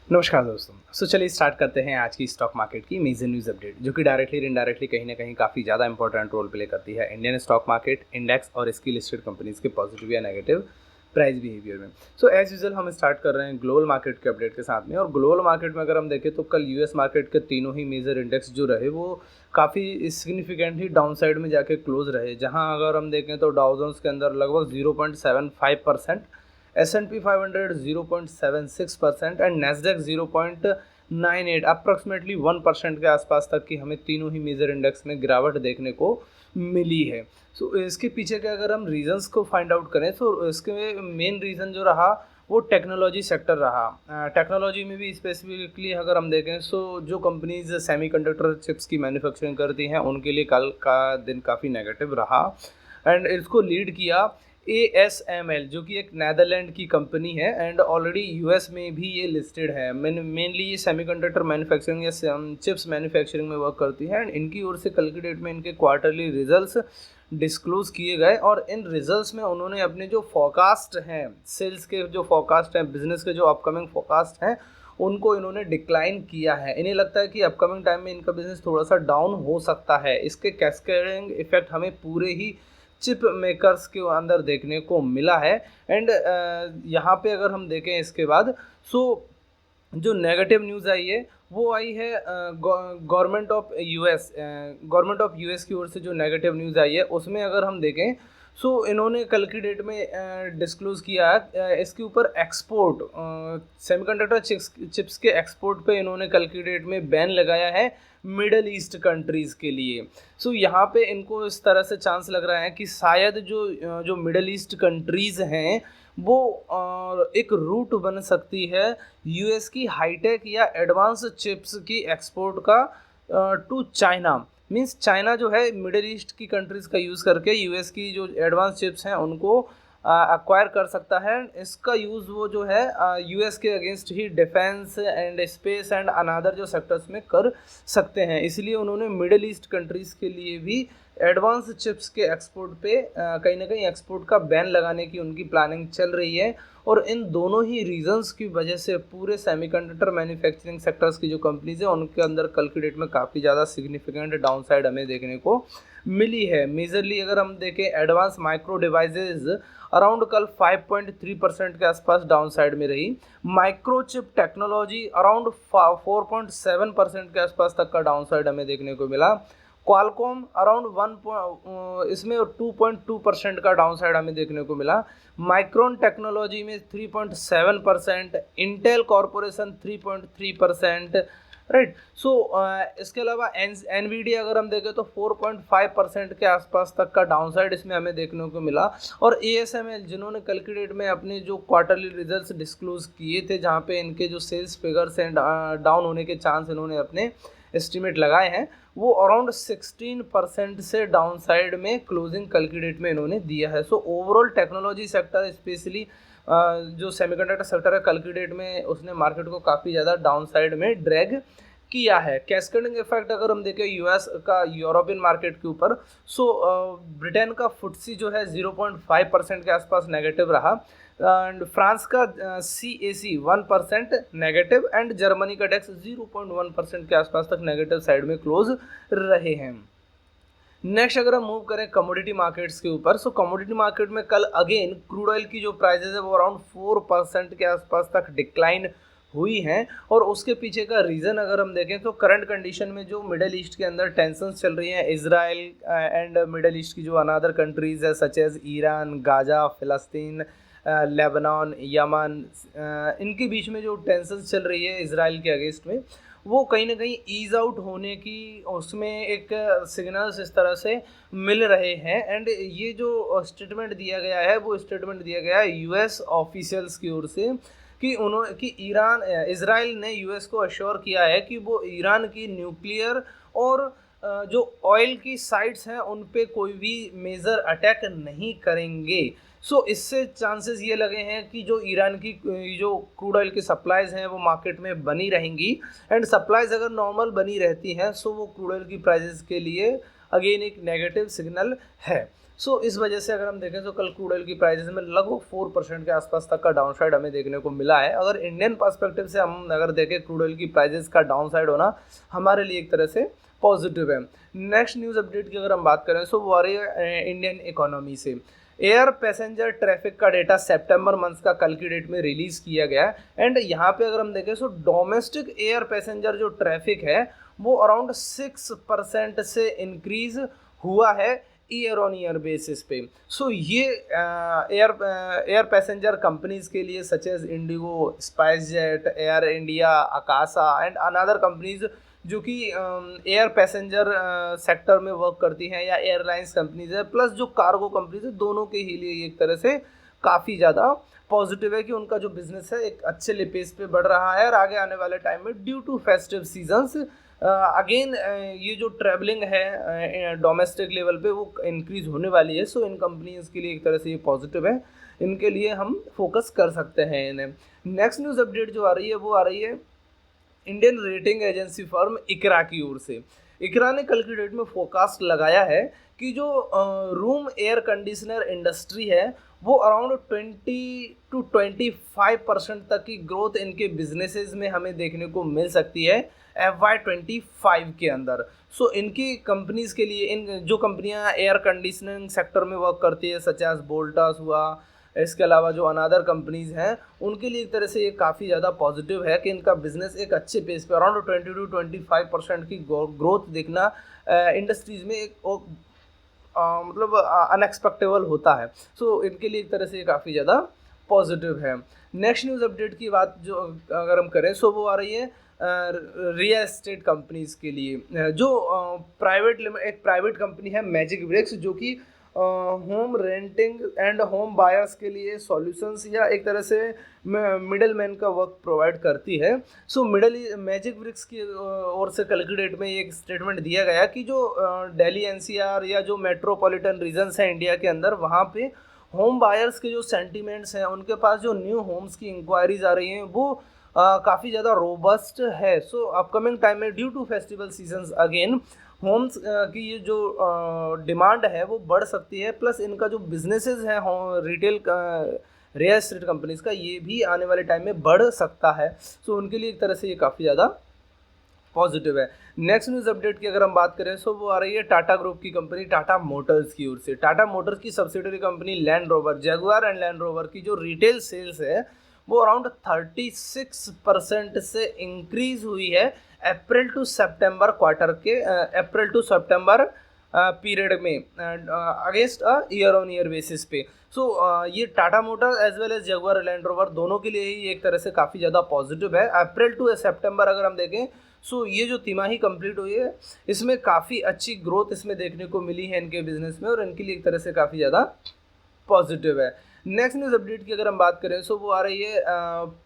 नमस्कार दोस्तों। चलिए स्टार्ट करते हैं आज की स्टॉक मार्केट की मेजर न्यूज़ अपडेट, जो कि डायरेक्टली और इनडायरेक्टली कहीं ना कहीं काफ़ी ज़्यादा इंपॉर्टेंट रोल प्ले करती है इंडियन स्टॉक मार्केट इंडेक्स और इसकी लिस्टेड कंपनीज के पॉजिटिव या नेगेटिव प्राइस बिहेवियर में। एज यूजल हम स्टार्ट कर रहे हैं ग्लोबल मार्केट के अपडेट के साथ में। और ग्लोबल मार्केट में अगर हम देखें तो कल यूएस मार्केट के तीनों ही मेजर इंडेक्स जो रहे वो काफ़ी सिग्निफिकेंटली डाउन साइड में जाके क्लोज रहे। जहां अगर हम देखें तो डाउ जोन्स के अंदर लगभग 0.75%, S&P 500 0.76% एंड नैस्डैक 0.98 अप्रॉक्सीमेटली 1% के आसपास तक की हमें तीनों ही मेजर इंडेक्स में गिरावट देखने को मिली है। इसके पीछे के अगर हम रीजंस को फाइंड आउट करें तो इसके मेन रीज़न जो रहा वो टेक्नोलॉजी सेक्टर रहा। टेक्नोलॉजी में भी स्पेसिफिकली अगर हम देखें तो जो कंपनीज सेमीकंडक्टर चिप्स की मैन्युफैक्चरिंग करती हैं उनके लिए कल का दिन काफ़ी नेगेटिव रहा। एंड इसको लीड किया ASML, जो कि एक नेदरलैंड की कंपनी है एंड ऑलरेडी यूएस में भी ये लिस्टेड है। मेनली ये सेमीकंडक्टर मैन्युफैक्चरिंग या चिप्स मैन्युफैक्चरिंग में वर्क करती है। एंड इनकी ओर से कल की डेट में इनके क्वार्टरली रिजल्ट्स डिस्क्लोज किए गए और इन रिजल्ट्स में उन्होंने अपने जो फोरकास्ट हैं, सेल्स के जो फोरकास्ट हैं, बिजनेस के जो अपकमिंग फोरकास्ट हैं, उनको इन्होंने डिक्लाइन किया है। इन्हें लगता है कि अपकमिंग टाइम में इनका बिजनेस थोड़ा सा डाउन हो सकता है। इसके कैस्केडिंग इफेक्ट हमें पूरे ही चिप मेकर्स के अंदर देखने को मिला है। एंड यहाँ पे अगर हम देखें इसके बाद जो नेगेटिव न्यूज़ आई है वो आई है गवर्नमेंट ऑफ यूएस की ओर से। जो नेगेटिव न्यूज़ आई है उसमें अगर हम देखें इन्होंने कल की डेट में डिस्क्लोज किया है इसके ऊपर एक्सपोर्ट सेमीकंडक्टर चिप्स के एक्सपोर्ट पे इन्होंने कल की डेट में बैन लगाया है मिडल ईस्ट कंट्रीज़ के लिए। यहाँ पे इनको इस तरह से चांस लग रहा है कि शायद जो मिडल ईस्ट कंट्रीज़ हैं वो एक रूट बन सकती है यूएस की हाईटेक या एडवांस चिप्स की एक्सपोर्ट का टू चाइना। मींस चाइना जो है मिडिल ईस्ट की कंट्रीज़ का यूज़ करके यूएस की जो एडवांस चिप्स हैं उनको एक्वायर कर सकता है। इसका यूज़ वो जो है यूएस के against he defence and space and another जो सेक्टर्स में कर सकते हैं। इसलिए उन्होंने मिडिल ईस्ट कंट्रीज़ के लिए भी एडवांस चिप्स के एक्सपोर्ट पे कहीं ना कहीं एक्सपोर्ट का बैन लगाने की उनकी प्लानिंग चल रही है। और इन दोनों ही रीजंस की वजह से पूरे सेमीकंडक्टर मैन्युफैक्चरिंग सेक्टर्स की जो कंपनीज है उनके अंदर कल की डेट में काफ़ी ज़्यादा सिग्निफिकेंट डाउनसाइड हमें देखने को मिली है। मेजरली अगर हम देखें एडवांस माइक्रो डिवाइसेज अराउंड कल 5.3% के आसपास डाउनसाइड में रही। माइक्रोचिप टेक्नोलॉजी अराउंड 4.7% के आसपास तक का डाउनसाइड हमें देखने को मिला। क्वालकॉम अराउंड 2.2% का डाउनसाइड हमें देखने को मिला। माइक्रोन टेक्नोलॉजी में 3.7%, इंटेल कॉरपोरेशन 3.3%, राइट। इसके अलावा एनवीडिया अगर हम देखें तो 4.5% के आसपास तक का डाउनसाइड इसमें हमें देखने को मिला। और ASML जिन्होंने कल की डेट में अपने जो क्वार्टरली रिजल्ट्स डिस्क्लोज किए थे जहाँ पे इनके जो सेल्स फिगर्स हैं डाउन होने के चांस इन्होंने अपने एस्टिमेट लगाए हैं, वो अराउंड 16% से डाउन साइड में क्लोजिंग कल की डेट में इन्होंने दिया है। ओवरऑल टेक्नोलॉजी सेक्टर स्पेशली जो सेमीकंडक्टर सेक्टर है कल की डेट में उसने मार्केट को काफ़ी ज़्यादा डाउन साइड में ड्रैग किया है। कैस्केडिंग इफेक्ट अगर हम देखें यूएस का यूरोपियन मार्केट के ऊपर, ब्रिटेन का फुटसी जो है 0.5% के आसपास नेगेटिव रहा। एंड फ्रांस का CAC 1% नेगेटिव एंड जर्मनी का डेक्स 0.1% के आसपास तक नेगेटिव साइड में क्लोज रहे हैं। नेक्स्ट अगर हम मूव करें कमोडिटी मार्केट्स के ऊपर, कमोडिटी मार्केट में कल अगेन क्रूड ऑयल की जो प्राइसेस है वो अराउंड 4% के आसपास तक डिक्लाइन हुई हैं। और उसके पीछे का रीज़न अगर हम देखें तो करंट कंडीशन में जो मिडल ईस्ट के अंदर टेंशंस चल रही हैं, इजराइल एंड मिडल ईस्ट की जो अनादर कंट्रीज़ है सच एज ईरान, गाजा, फ़लस्तीन, लेबनान, यमन, इनके बीच में जो टेंशंस चल रही है इजराइल के अगेंस्ट में, वो कहीं ना कहीं ईज आउट होने की उसमें एक सिग्नल्स इस तरह से मिल रहे हैं। एंड ये जो स्टेटमेंट दिया गया है वो स्टेटमेंट दिया गया है यूएस ऑफिशियल्स की ओर से कि इजराइल ने यूएस को अश्योर किया है कि वो ईरान की न्यूक्लियर और जो ऑयल की साइट्स हैं उन पे कोई भी मेजर अटैक नहीं करेंगे। इससे चांसेस ये लगे हैं कि जो ईरान की जो क्रूड ऑयल की सप्लाईज हैं वो मार्केट में बनी रहेंगी। एंड सप्लाईज अगर नॉर्मल बनी रहती हैं वो क्रूड ऑयल की प्राइसेस के लिए अगेन एक नेगेटिव सिग्नल है। सो इस वजह से अगर हम देखें तो कल क्रूड ऑयल की प्राइसेस में लगभग 4% के आसपास तक का डाउनसाइड हमें देखने को मिला है। अगर इंडियन पर्सपेक्टिव से हम अगर देखें क्रूड ऑयल की प्राइसेस का डाउनसाइड होना हमारे लिए एक तरह से पॉजिटिव है। नेक्स्ट न्यूज़ अपडेट की अगर हम बात करें सो वो आ रही है इंडियन इकोनॉमी से। एयर पैसेंजर ट्रैफिक का डेटा सितंबर मंथ का कल की डेट में रिलीज किया गया है एंड यहाँ पे अगर हम देखें सो डोमेस्टिक एयर पैसेंजर जो ट्रैफिक है वो अराउंड 6% से इंक्रीज हुआ है ईयर ऑन ईयर बेसिस पे। सो ये एयर पैसेंजर कंपनीज के लिए such as IndiGo, SpiceJet, Air India, Akasa and another companies जो कि एयर पैसेंजर सेक्टर में वर्क करती हैं या एयरलाइंस कंपनीज है प्लस जो कार्गो कंपनीज है, दोनों के ही लिए एक तरह से काफ़ी ज़्यादा पॉजिटिव है कि उनका जो बिजनेस है एक अच्छे पेस पे बढ़ रहा है और आगे आने वाले टाइम में due to festive seasons again ये जो ट्रैवलिंग है डोमेस्टिक लेवल पे वो इंक्रीज होने वाली है। सो इन कंपनीज के लिए एक तरह से ये पॉजिटिव है, इनके लिए हम फोकस कर सकते हैं इन्हें। नेक्स्ट न्यूज़ अपडेट जो आ रही है वो आ रही है इंडियन रेटिंग एजेंसी फर्म इकरा की ओर से। इकरा ने कल की डेट में फोरकास्ट लगाया है कि जो रूम एयर कंडीशनर इंडस्ट्री है वो अराउंड 20 to 25% तक की ग्रोथ इनके बिजनेसेस में हमें देखने को मिल सकती है FY25 के अंदर। सो इनकी कंपनीज के लिए, इन जो कंपनियां एयर कंडीशनिंग सेक्टर में वर्क करती है सच एज वोल्टास हुआ, इसके अलावा जो अनादर कंपनीज हैं उनके लिए एक तरह से ये काफ़ी ज़्यादा पॉजिटिव है कि इनका बिजनेस एक अच्छे पेस पे अराउंड 20 to 25% की ग्रोथ देखना इंडस्ट्रीज में एक मतलब अनएक्सपेक्टेबल होता है। सो इनके लिए एक तरह से ये काफ़ी ज़्यादा पॉजिटिव है। नेक्स्ट न्यूज़ अपडेट की बात जो अगर हम करें सो वो आ रही है रियल एस्टेट कंपनीज के लिए। जो एक प्राइवेट कंपनी है मैजिक ब्रिक्स जो कि home renting and home buyers के लिए सॉल्यूशंस या एक तरह से मिडल मैन का वर्क प्रोवाइड करती है। सो मैजिक ब्रिक्स की ओर से कल की डेट में एक स्टेटमेंट दिया गया कि जो दिल्ली NCR या जो मेट्रोपॉलिटन रीजन्स हैं इंडिया के अंदर वहाँ पे होम बायर्स के जो सेंटीमेंट्स हैं, उनके पास जो न्यू होम्स की इंक्वायरीज आ रही हैं वो काफ़ी ज़्यादा रोबस्ट है। सो अपकमिंग टाइम में due to festival seasons again homes की ये जो डिमांड है वो बढ़ सकती है, प्लस इनका जो बिजनेसेस है रिटेल रियल एस्टेट कंपनीज का ये भी आने वाले टाइम में बढ़ सकता है। सो उनके लिए एक तरह से ये काफ़ी ज़्यादा पॉजिटिव है। नेक्स्ट न्यूज़ अपडेट की अगर हम बात करें सो वो आ रही है टाटा ग्रुप की कंपनी टाटा मोटर्स की ओर से। टाटा मोटर्स की subsidiary company land rover, Jaguar and land rover की जो रिटेल सेल्स है वो अराउंड 36% से इंक्रीज हुई है अप्रैल टू सितंबर क्वार्टर के अप्रैल टू सितंबर पीरियड में against year on year basis पे। सो ये Tata Motors as well as Jaguar Land Rover दोनों के लिए ही एक तरह से काफ़ी ज़्यादा पॉजिटिव है। अप्रैल टू सितंबर अगर हम देखें सो ये जो तिमाही कंप्लीट हुई है इसमें काफ़ी अच्छी ग्रोथ इसमें देखने को मिली है इनके बिजनेस में और इनके लिए एक तरह से काफ़ी ज़्यादा पॉजिटिव है। नेक्स्ट न्यूज़ अपडेट की अगर हम बात करें सो वो आ रही है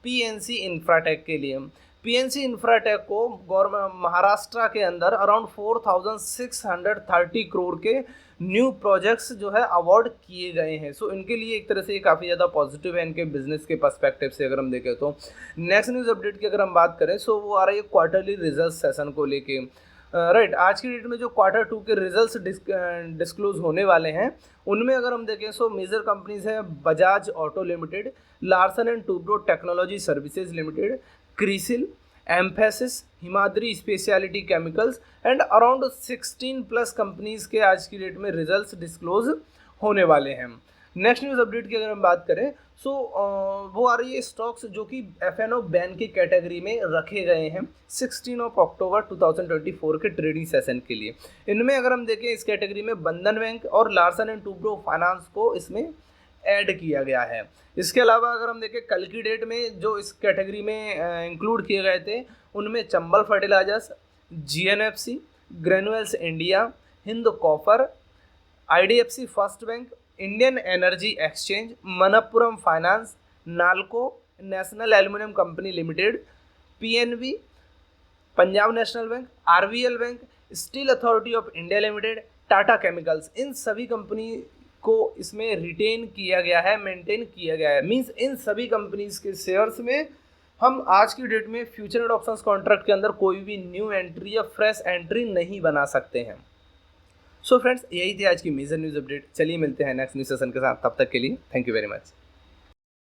PNC इंफ्राटेक के लिए। PNC इंफ्राटेक को गवर्नमेंट महाराष्ट्र के अंदर अराउंड 4630 करोड़ के न्यू प्रोजेक्ट्स जो है अवार्ड किए गए हैं। सो इनके लिए एक तरह से ये काफ़ी ज़्यादा पॉजिटिव है इनके बिजनेस के पर्सपेक्टिव से अगर हम देखें तो। नेक्स्ट न्यूज़ अपडेट की अगर हम बात करें सो वो आ रही है क्वार्टरली रिजल्ट सेशन को लेके। राइट, आज की डेट में जो Q2 के रिजल्ट्स डिस्क्लोज होने वाले हैं उनमें अगर हम देखें सो मेजर कंपनीज हैं Bajaj auto limited, Larsen and Toubro technology services limited, CRISIL, emphasis, Himadri speciality chemicals and around 16 plus companies के आज की डेट में रिजल्ट्स डिस्क्लोज होने वाले हैं। नेक्स्ट न्यूज़ अपडेट की अगर हम बात करें सो वो आ रही है स्टॉक्स जो कि FNO बैन की कैटेगरी में रखे गए हैं 16 अक्टूबर 2024 के ट्रेडिंग सेशन के लिए। इनमें अगर हम देखें इस कैटेगरी में बंधन बैंक और लार्सन एंड टूब्रो फाइनेंस को इसमें ऐड किया गया है। इसके अलावा अगर हम देखें कल की डेट में जो इस कैटेगरी में इंक्लूड किए गए थे उनमें Chambal Fertilisers, GNFC, Granules India, Hind Copper, IDFC First Bank, Indian Energy Exchange, Manappuram Finance, Nalco, National Aluminium Company Limited, PNB, Punjab National Bank, RVL Bank, Steel Authority of India Limited, Tata Chemicals, इन सभी कंपनी को इसमें रिटेन किया गया है, मेंटेन किया गया है। मींस इन सभी कंपनीज के शेयर्स में हम आज की डेट में फ्यूचर एंड ऑप्शंस कॉन्ट्रैक्ट के अंदर कोई भी न्यू एंट्री या फ्रेश एंट्री नहीं बना सकते हैं। सो फ्रेंड्स, यही थी आज की मेजर न्यूज़ अपडेट। चलिए मिलते हैं नेक्स्ट न्यूज़ सेशन के साथ, तब तक के लिए थैंक यू वेरी मच।